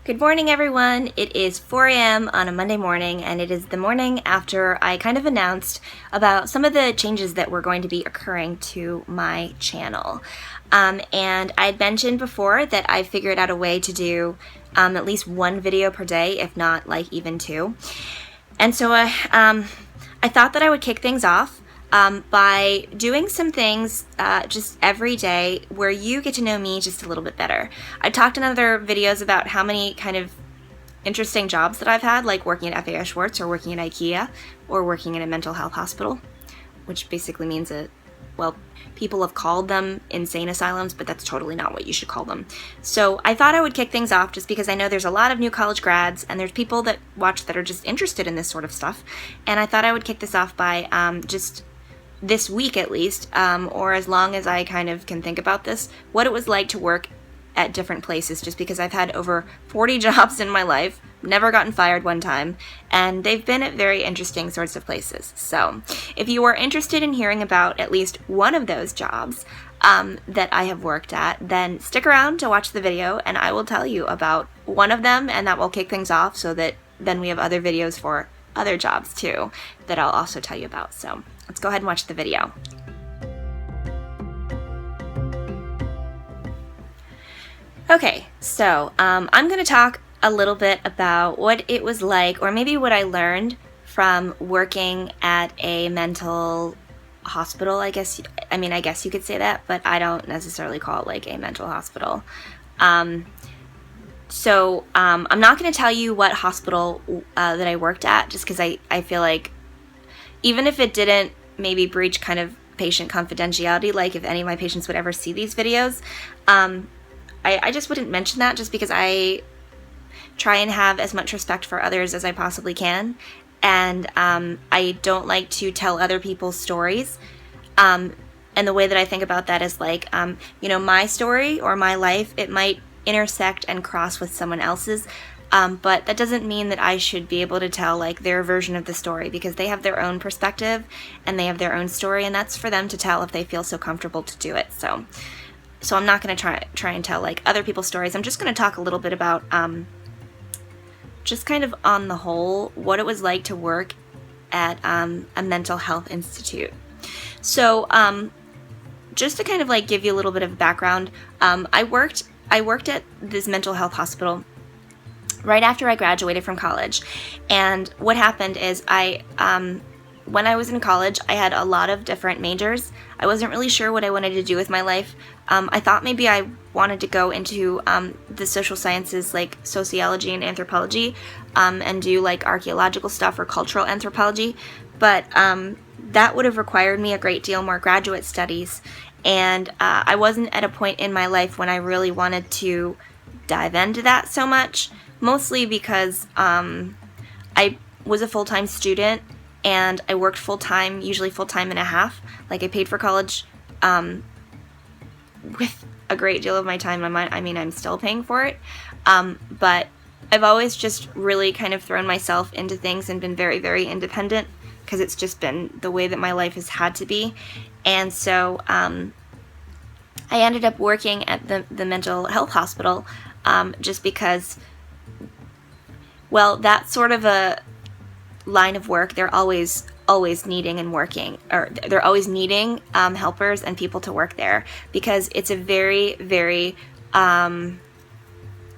Good morning, everyone. It is 4 a.m. on a Monday morning, and it is the morning after I kind of announced about some of the changes that were going to be occurring to my channel. And I'd mentioned before that I figured out a way to do at least one video per day, if not like even two. And so I thought that I would kick things off by doing some things just every day where you get to know me just a little bit better. I talked in other videos about how many kind of interesting jobs that I've had, like working at FAO Schwarz or working at IKEA or working in a mental health hospital, which basically means that, well, people have called them insane asylums, but that's totally not what you should call them. So I thought I would kick things off just because I know there's a lot of new college grads and there's people that watch that are just interested in this sort of stuff. And I thought I would kick this off by just this week at least, or as long as I kind of can think about this, what it was like to work at different places, just because I've had over 40 jobs in my life, never gotten fired one time, and they've been at very interesting sorts of places. So if you are interested in hearing about at least one of those jobs that I have worked at, then stick around to watch the video and I will tell you about one of them, and that will kick things off so that then we have other videos for other jobs too that I'll also tell you about. So let's go ahead and watch the video. Okay, so I'm going to talk a little bit about what it was like, or maybe what I learned from working at a mental hospital, I guess. I mean, I guess you could say that, but I don't necessarily call it like a mental hospital. So I'm not going to tell you what hospital that I worked at, just because I feel like even if it didn't maybe breach kind of patient confidentiality, like if any of my patients would ever see these videos, I just wouldn't mention that, just because I try and have as much respect for others as I possibly can. And I don't like to tell other people's stories. And the way that I think about that is like, my story or my life, it might intersect and cross with someone else's, but that doesn't mean that I should be able to tell like their version of the story, because they have their own perspective and they have their own story, and that's for them to tell if they feel so comfortable to do it. So I'm not going to try and tell like other people's stories. I'm just going to talk a little bit about just kind of on the whole what it was like to work at a mental health institute. So just to kind of like give you a little bit of background, I worked at this mental health hospital right after I graduated from college. And what happened is when I was in college, I had a lot of different majors. I wasn't really sure what I wanted to do with my life. I thought maybe I wanted to go into the social sciences, like sociology and anthropology, and do like archaeological stuff or cultural anthropology. But that would have required me a great deal more graduate studies. And I wasn't at a point in my life when I really wanted to dive into that so much, mostly because I was a full-time student and I worked full-time, usually full-time and a half. Like I paid for college with a great deal of my time. I'm still paying for it. But I've always just really kind of thrown myself into things and been very, very independent, because it's just been the way that my life has had to be. And so I ended up working at the mental health hospital just because, well, that's sort of a line of work. They're always needing and working, or they're always needing helpers and people to work there, because it's a very, very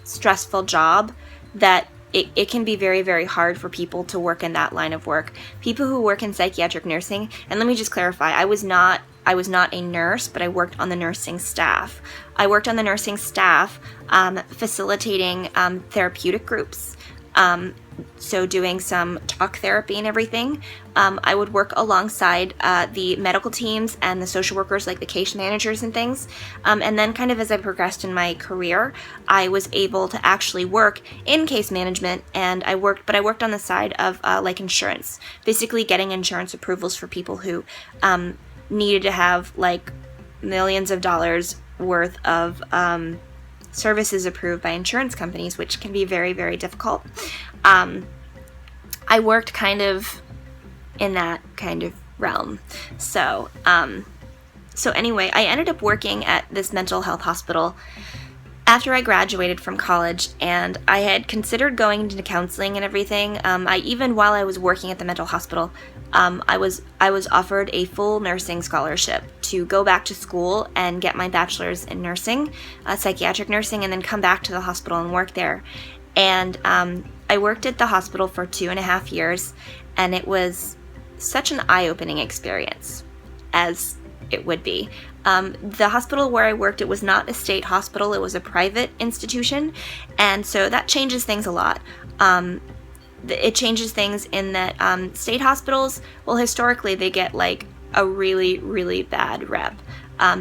stressful job that it can be very, very hard for people to work in that line of work. People who work in psychiatric nursing, and let me just clarify, I was not a nurse, but I worked on the nursing staff. I worked on the nursing staff facilitating therapeutic groups, so doing some talk therapy and everything. I would work alongside the medical teams and the social workers, like the case managers and things. And then kind of as I progressed in my career, I was able to actually work in case management, and I worked on the side of like insurance, basically getting insurance approvals for people who needed to have like millions of dollars worth of services approved by insurance companies, which can be very, very difficult. I worked kind of in that kind of realm. So anyway, I ended up working at this mental health hospital after I graduated from college and I had considered going into counseling and everything, even while I was working at the mental hospital, I was offered a full nursing scholarship to go back to school and get my bachelor's in nursing, psychiatric nursing, and then come back to the hospital and work there. And I worked at the hospital for 2.5 years, and it was such an eye-opening experience, as it would be. The hospital where I worked, it was not a state hospital, it was a private institution, and so that changes things a lot. It changes things in that state hospitals, well, historically they get like a really, really bad rep.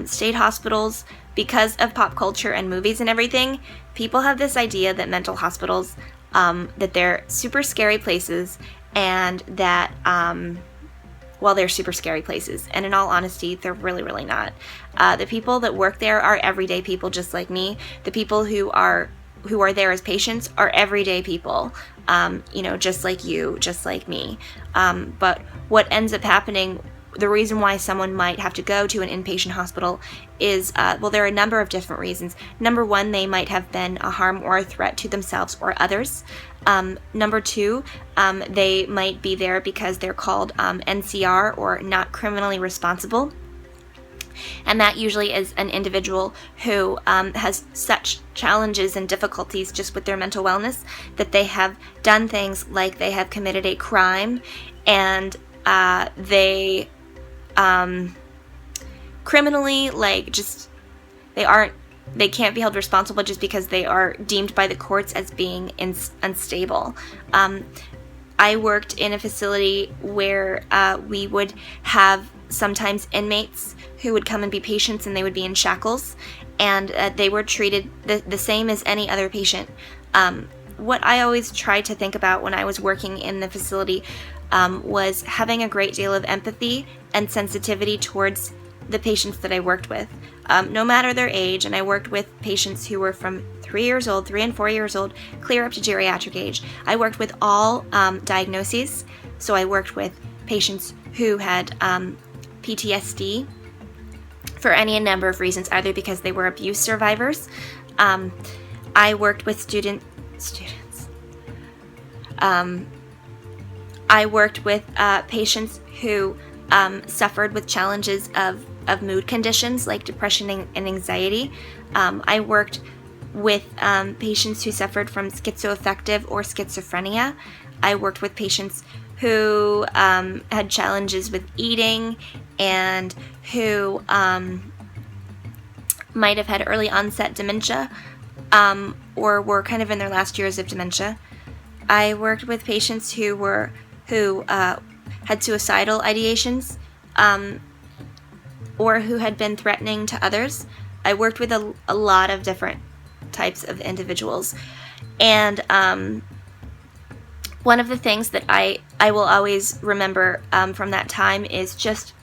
State hospitals, because of pop culture and movies and everything, people have this idea that mental hospitals, that they're super scary places, and that well, they're super scary places, and in all honesty, they're really, really not. The people that work there are everyday people just like me. The people who are there as patients are everyday people, just like you, just like me. But what ends up happening, the reason why someone might have to go to an inpatient hospital is, there are a number of different reasons. Number one, they might have been a harm or a threat to themselves or others. Number two, they might be there because they're called NCR, or not criminally responsible. And that usually is an individual who has such challenges and difficulties just with their mental wellness that they have done things like they have committed a crime, and they criminally, they can't be held responsible just because they are deemed by the courts as being unstable. I worked in a facility where we would have sometimes inmates who would come and be patients, and they would be in shackles, and they were treated the same as any other patient. What I always tried to think about when I was working in the facility was having a great deal of empathy and sensitivity towards the patients that I worked with, no matter their age. And I worked with patients who were from 3 and 4 years old, clear up to geriatric age. I worked with all diagnoses. So I worked with patients who had PTSD for any number of reasons, either because they were abuse survivors. I worked with students. I worked with patients who suffered with challenges of mood conditions like depression and anxiety. I worked with patients who suffered from schizoaffective or schizophrenia. I worked with patients who had challenges with eating and who might have had early onset dementia, or were kind of in their last years of dementia. I worked with patients who had suicidal ideations, or who had been threatening to others. I worked with a lot of different types of individuals. And one of the things that I will always remember from that time is just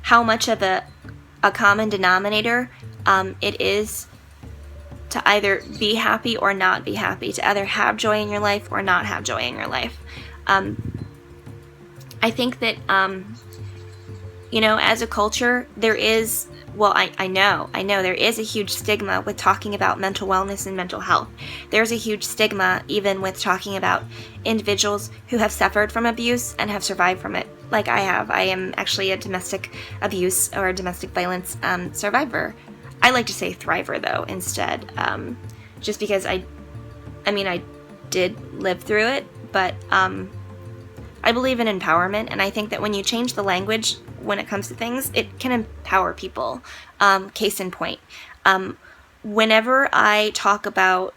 how much of a common denominator it is to either be happy or not be happy, to either have joy in your life or not have joy in your life. I think that, as a culture, there is, I know there is a huge stigma with talking about mental wellness and mental health. There's a huge stigma even with talking about individuals who have suffered from abuse and have survived from it, like I have. I am actually a domestic abuse or domestic violence survivor. I like to say thriver, though, instead, just because I did live through it, but I believe in empowerment, and I think that when you change the language when it comes to things, it can empower people. Case in point, whenever I talk about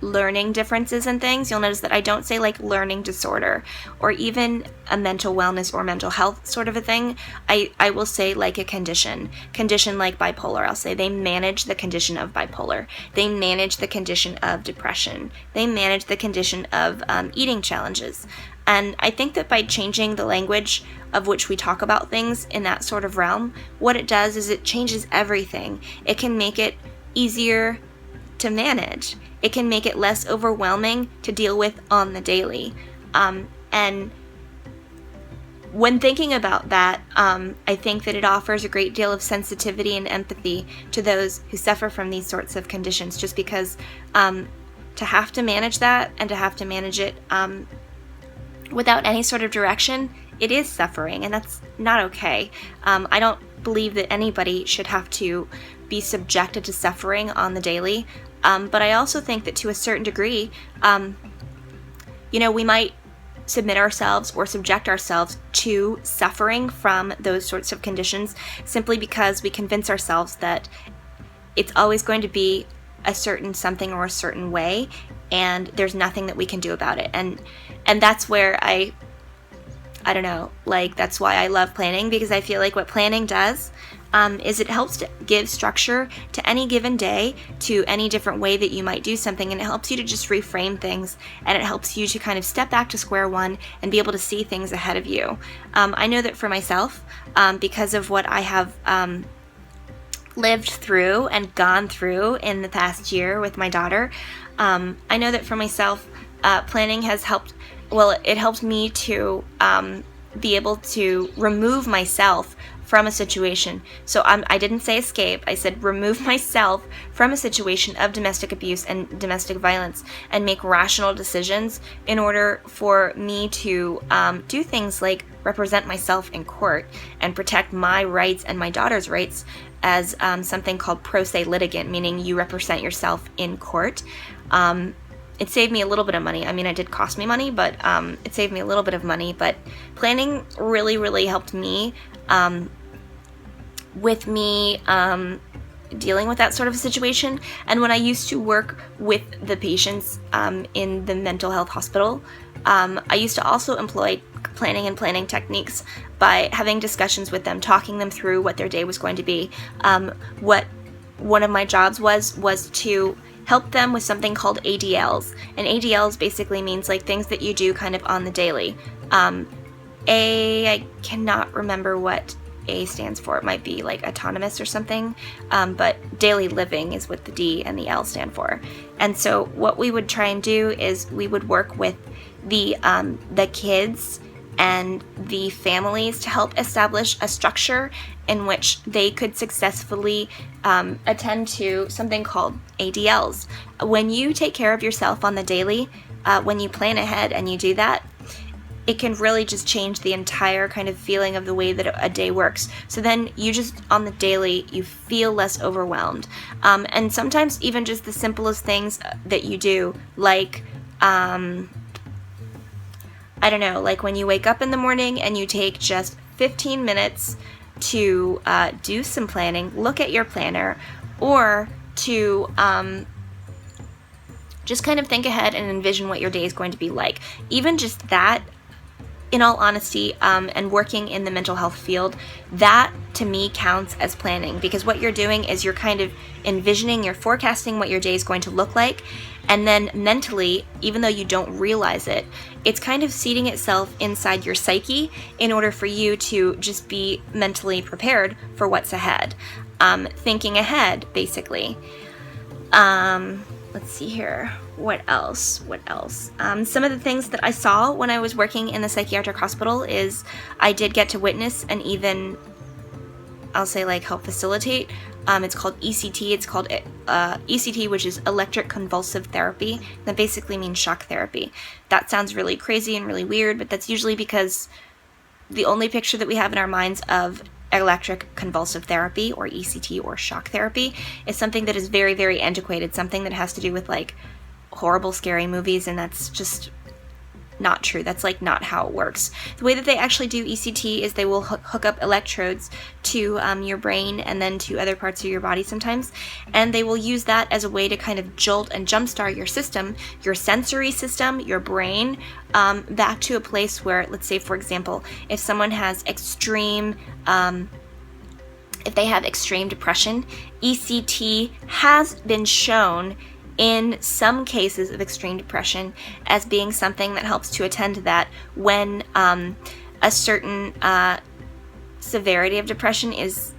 learning differences and things, you'll notice that I don't say learning disorder or even a mental wellness or mental health sort of a thing. I will say a condition like bipolar. I'll say they manage the condition of bipolar. They manage the condition of depression. They manage the condition of eating challenges. And I think that by changing the language of which we talk about things in that sort of realm, what it does is it changes everything. It can make it easier to manage. It can make it less overwhelming to deal with on the daily. And when thinking about that, I think that it offers a great deal of sensitivity and empathy to those who suffer from these sorts of conditions, just because to have to manage that and to have to manage it without any sort of direction, it is suffering, and that's not okay. I don't believe that anybody should have to be subjected to suffering on the daily, but I also think that to a certain degree, we might submit ourselves or subject ourselves to suffering from those sorts of conditions simply because we convince ourselves that it's always going to be a certain something or a certain way, and there's nothing that we can do about it. And that's where I don't know, like, that's why I love planning, because I feel like what planning does is it helps to give structure to any given day, to any different way that you might do something, and it helps you to just reframe things, and it helps you to kind of step back to square one and be able to see things ahead of you. I know that for myself, because of what I have lived through and gone through in the past year with my daughter, I know that for myself, planning has helped. Well, it helped me to be able to remove myself from a situation. So I didn't say escape, I said remove myself from a situation of domestic abuse and domestic violence and make rational decisions in order for me to do things like represent myself in court and protect my rights and my daughter's rights as something called pro se litigant, meaning you represent yourself in court. It saved me a little bit of money. I mean, it did cost me money, but it saved me a little bit of money. But planning really, really helped me with me dealing with that sort of a situation. And when I used to work with the patients in the mental health hospital, I used to also employ planning techniques by having discussions with them, talking them through what their day was going to be. What one of my jobs was to help them with something called ADLs. And ADLs basically means like things that you do kind of on the daily. I cannot remember what A stands for. It might be like autonomous or something, but daily living is what the D and the L stand for. And so what we would try and do is we would work with the kids and the families to help establish a structure in which they could successfully attend to something called ADLs. When you take care of yourself on the daily, when you plan ahead and you do that, it can really just change the entire kind of feeling of the way that a day works. So then you just, on the daily, you feel less overwhelmed. And sometimes even just the simplest things that you do, like, I don't know, like when you wake up in the morning and you take just 15 minutes to do some planning, look at your planner, or to just kind of think ahead and envision what your day is going to be like. Even just that, in all honesty, and working in the mental health field, that to me counts as planning, because what you're doing is you're kind of envisioning, you're forecasting what your day is going to look like, and then mentally, even though you don't realize it, it's kind of seeding itself inside your psyche in order for you to just be mentally prepared for what's ahead. Thinking ahead, basically. Let's see here. What else? Some of the things that I saw when I was working in the psychiatric hospital is I did get to witness and even, I'll say, like, help facilitate. It's called ECT. It's called ECT, which is electric convulsive therapy. That basically means shock therapy. That sounds really crazy and really weird, but that's usually because the only picture that we have in our minds of electric convulsive therapy, or ECT, or shock therapy, is something that is very, very antiquated, something that has to do with like horrible, scary movies, and that's just not true. That's like not how it works. The way that they actually do ECT is they will hook up electrodes to your brain and then to other parts of your body sometimes, and they will use that as a way to kind of jolt and jumpstart your system, your sensory system, your brain, back to a place where, let's say, for example, if someone has extreme depression, ECT has been shown in some cases of extreme depression as being something that helps to attend to that when a certain severity of depression is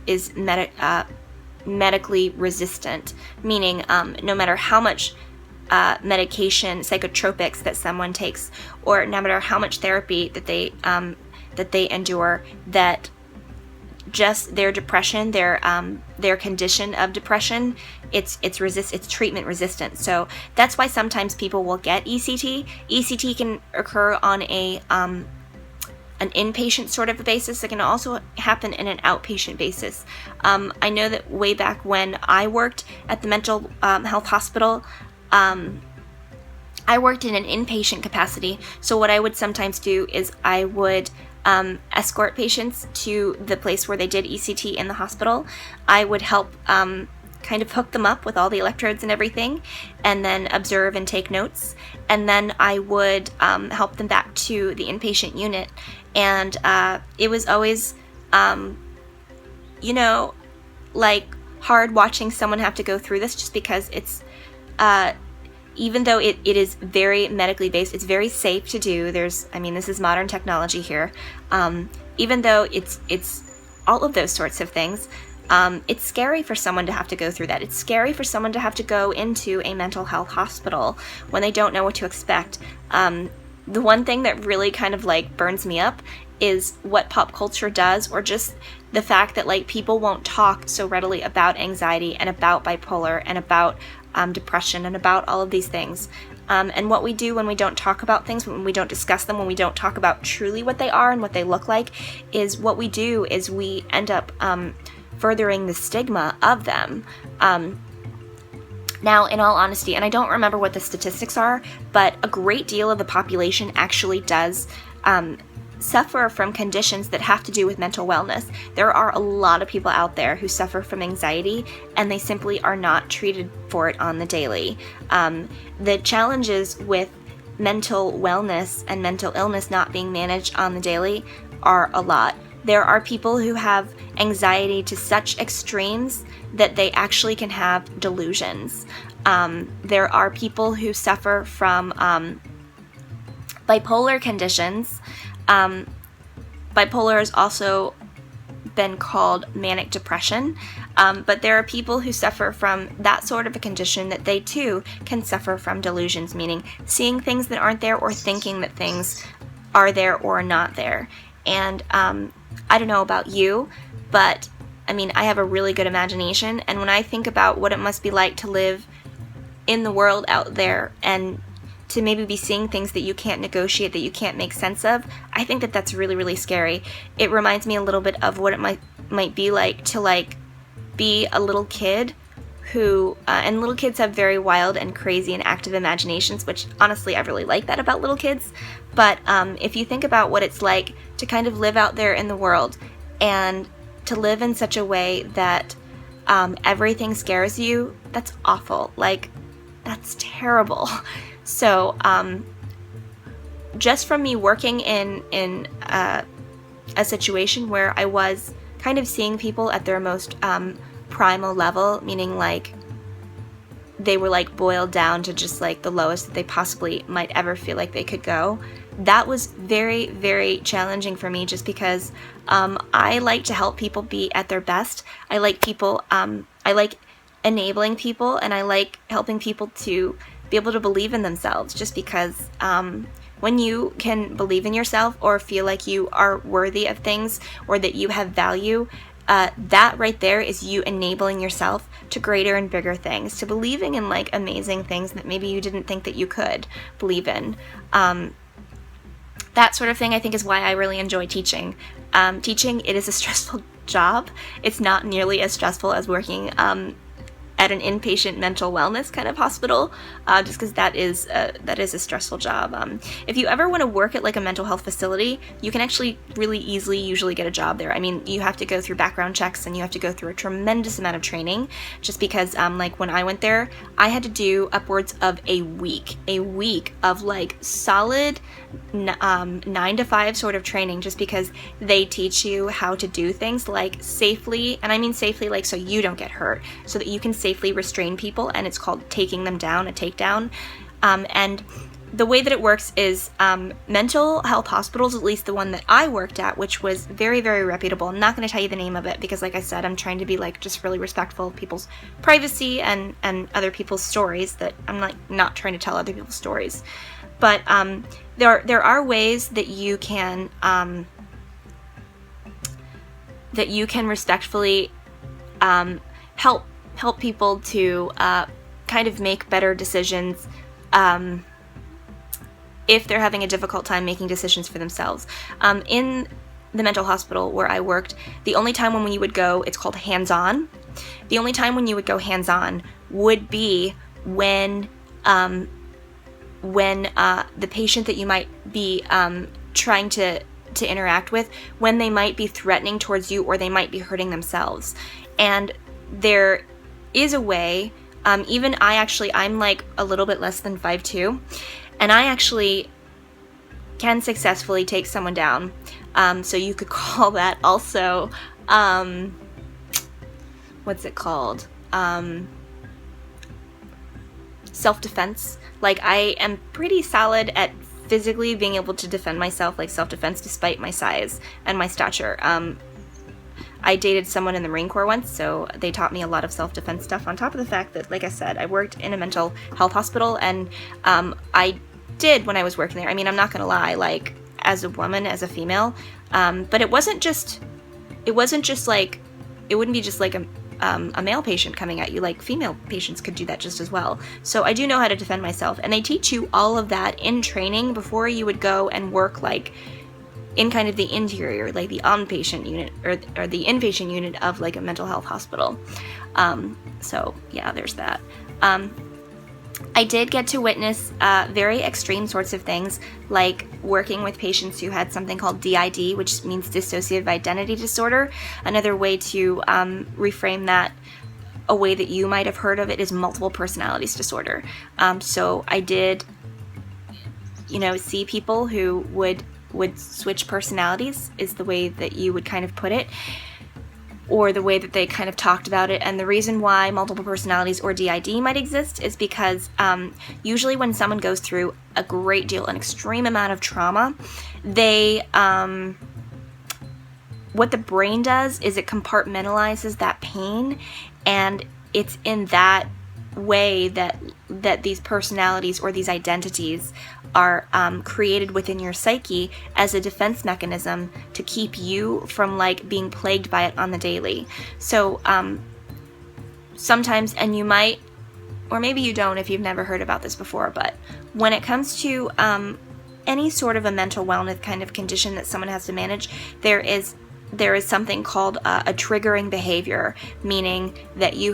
medically resistant, meaning no matter how much medication, psychotropics that someone takes, or no matter how much therapy that they that they endure, that just their depression, their condition of depression, it's treatment resistant. So that's why sometimes people will get ECT. ECT can occur on an inpatient sort of a basis. It can also happen in an outpatient basis. I know that way back when I worked at the mental health hospital, I worked in an inpatient capacity. So what I would sometimes do is I would escort patients to the place where they did ECT in the hospital. I would help kind of hook them up with all the electrodes and everything, and then observe and take notes. And then I would help them back to the inpatient unit. And it was always, like hard watching someone have to go through this, just because it's, even though it is very medically based, it's very safe to do. This is modern technology here. Even though it's all of those sorts of things, it's scary for someone to have to go through that. It's scary for someone to have to go into a mental health hospital when they don't know what to expect. The one thing that really kind of like burns me up is what pop culture does, or just the fact that like people won't talk so readily about anxiety and about bipolar and about depression and about all of these things. And what we do when we don't talk about things, when we don't discuss them, when we don't talk about truly what they are and what they look like, is what we do is we end up furthering the stigma of them. Now, in all honesty, and I don't remember what the statistics are, but a great deal of the population actually does suffer from conditions that have to do with mental wellness. There are a lot of people out there who suffer from anxiety, and they simply are not treated for it on the daily. The challenges with mental wellness and mental illness not being managed on the daily are a lot. There are people who have anxiety to such extremes that they actually can have delusions. There are people who suffer from bipolar conditions. Bipolar has also been called manic depression, but there are people who suffer from that sort of a condition that they too can suffer from delusions, meaning seeing things that aren't there or thinking that things are there or not there. And I don't know about you, but I have a really good imagination, and when I think about what it must be like to live in the world out there and to maybe be seeing things that you can't negotiate, that you can't make sense of, I think that that's really, really scary. It reminds me a little bit of what it might be like to be a little kid who, and little kids have very wild and crazy and active imaginations, which honestly I really like that about little kids. But if you think about what it's like to kind of live out there in the world and to live in such a way that everything scares you, that's awful. That's terrible. So, just from me working in a situation where I was kind of seeing people at their most primal level, meaning they were boiled down to just the lowest that they possibly might ever feel like they could go, that was very, very challenging for me, just because I like to help people be at their best. I like people, I like enabling people, and I like helping people to be able to believe in themselves, just because when you can believe in yourself or feel like you are worthy of things or that you have value, that right there is you enabling yourself to greater and bigger things, to believing in amazing things that maybe you didn't think that you could believe in. That sort of thing I think is why I really enjoy teaching. Teaching, it is a stressful job. It's not nearly as stressful as working at an inpatient mental wellness kind of hospital, just because that is a stressful job. If you ever want to work at a mental health facility, you can actually really easily usually get a job there. you have to go through background checks, and you have to go through a tremendous amount of training, just because when I went there, I had to do upwards of a week of solid 9 to 5 sort of training, just because they teach you how to do things safely, and I mean safely so you don't get hurt, so that you can safely restrain people, and it's called taking them down, a takedown. And the way that it works is mental health hospitals, at least the one that I worked at, which was very, very reputable. I'm not going to tell you the name of it because, like I said, I'm trying to be just really respectful of people's privacy and other people's stories, that I'm not trying to tell other people's stories. But there are ways that you can that you can respectfully help people to kind of make better decisions if they're having a difficult time making decisions for themselves. In the mental hospital where I worked, the only time when you would go, it's called hands-on. The only time when you would go hands-on would be when the patient that you might be trying to interact with, when they might be threatening towards you or they might be hurting themselves. And there is a way, I'm like a little bit less than 5'2", and I actually can successfully take someone down. So you could call that also, what's it called? Self-defense. Like, I am pretty solid at physically being able to defend myself, like self-defense, despite my size and my stature. I dated someone in the Marine Corps once, so they taught me a lot of self-defense stuff, on top of the fact that, like I said, I worked in a mental health hospital, and I did, when I was working there, I mean, I'm not gonna lie, like, as a woman, as a female, but it wasn't just like, it wouldn't be just like a male patient coming at you. Like, female patients could do that just as well. So I do know how to defend myself, and they teach you all of that in training before you would go and work, like, in kind of the interior, like the outpatient unit or the inpatient unit of like a mental health hospital. So yeah, there's that. I did get to witness very extreme sorts of things, like working with patients who had something called DID, which means dissociative identity disorder. Another way to reframe that, a way that you might have heard of it, is multiple personalities disorder. So I did, see people who would switch personalities, is the way that you would kind of put it, or the way that they kind of talked about it. And the reason why multiple personalities or DID might exist is because usually when someone goes through a great deal, an extreme amount of trauma, they what the brain does is it compartmentalizes that pain, and it's in that way that these personalities or these identities are created within your psyche as a defense mechanism to keep you from like being plagued by it on the daily. So sometimes, and you might, or maybe you don't if you've never heard about this before, but when it comes to any sort of a mental wellness kind of condition that someone has to manage, there is something called a triggering behavior, meaning that you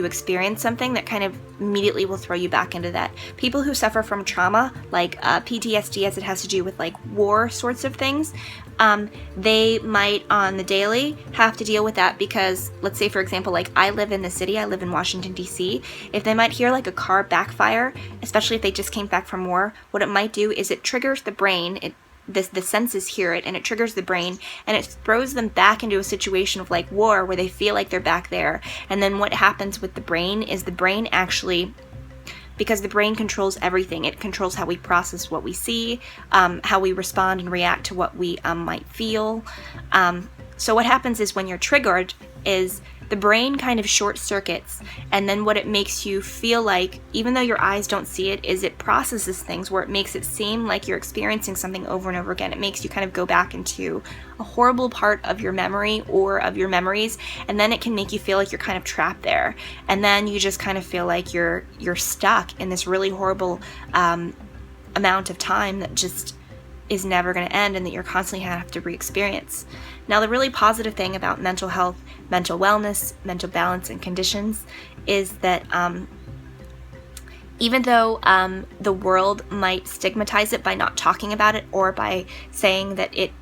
experience something that kind of immediately will throw you back into that. People who suffer from trauma, like PTSD, as it has to do with like war sorts of things, they might on the daily have to deal with that because, let's say for example, like I live in the city, I live in Washington, D.C. If they might hear like a car backfire, especially if they just came back from war, what it might do is it triggers the brain, the senses hear it, and it triggers the brain, and it throws them back into a situation of like war where they feel like they're back there. And then what happens with the brain is the brain actually, because the brain controls everything, it controls how we process what we see, how we respond and react to what we might feel. So what happens is when you're triggered is the brain kind of short circuits, and then what it makes you feel like, even though your eyes don't see it, is it processes things where it makes it seem like you're experiencing something over and over again. It makes you kind of go back into a horrible part of your memory or of your memories, and then it can make you feel like you're kind of trapped there, and then you just kind of feel like you're stuck in this really horrible amount of time that just is never going to end, and that you're constantly have to re-experience. Now, the really positive thing about mental health, mental wellness, mental balance, and conditions is that even though the world might stigmatize it by not talking about it, or by saying that it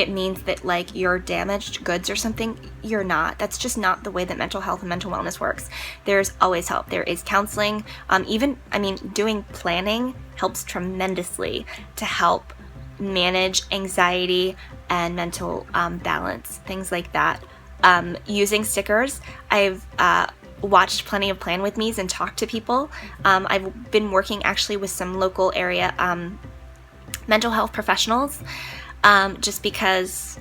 means that like you're damaged goods or something, you're not. That's just not the way that mental health and mental wellness works. There's always help. There is counseling. Doing planning helps tremendously to help manage anxiety and mental balance, things like that. Using stickers, I've watched plenty of Plan With Me's and talked to people. I've been working actually with some local area mental health professionals, just because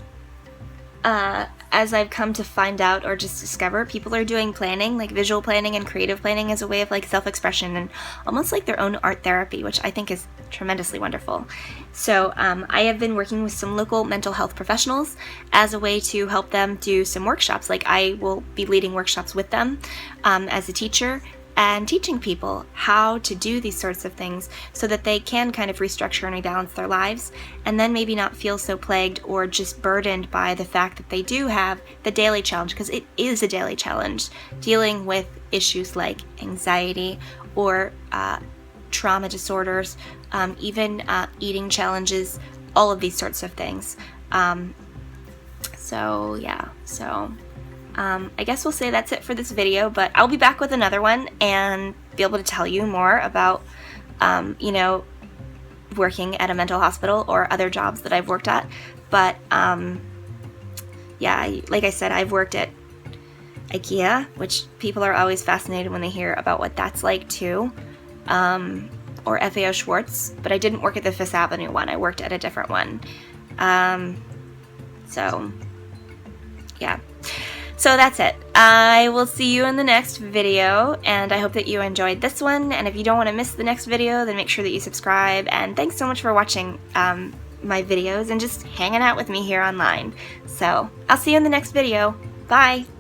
as I've come to find out or just discover, people are doing planning, like visual planning and creative planning, as a way of like self-expression and almost like their own art therapy, which I think is tremendously wonderful. So I have been working with some local mental health professionals as a way to help them do some workshops. Like I will be leading workshops with them as a teacher, and teaching people how to do these sorts of things so that they can kind of restructure and rebalance their lives, and then maybe not feel so plagued or just burdened by the fact that they do have the daily challenge, because it is a daily challenge, dealing with issues like anxiety or trauma disorders, even eating challenges, all of these sorts of things. I guess we'll say that's it for this video, but I'll be back with another one and be able to tell you more about, working at a mental hospital or other jobs that I've worked at. But, like I said, I've worked at IKEA, which people are always fascinated when they hear about what that's like too, or FAO Schwarz, but I didn't work at the Fifth Avenue one. I worked at a different one. So that's it. I will see you in the next video, and I hope that you enjoyed this one. And if you don't want to miss the next video, then make sure that you subscribe. And thanks so much for watching my videos and just hanging out with me here online. So I'll see you in the next video. Bye!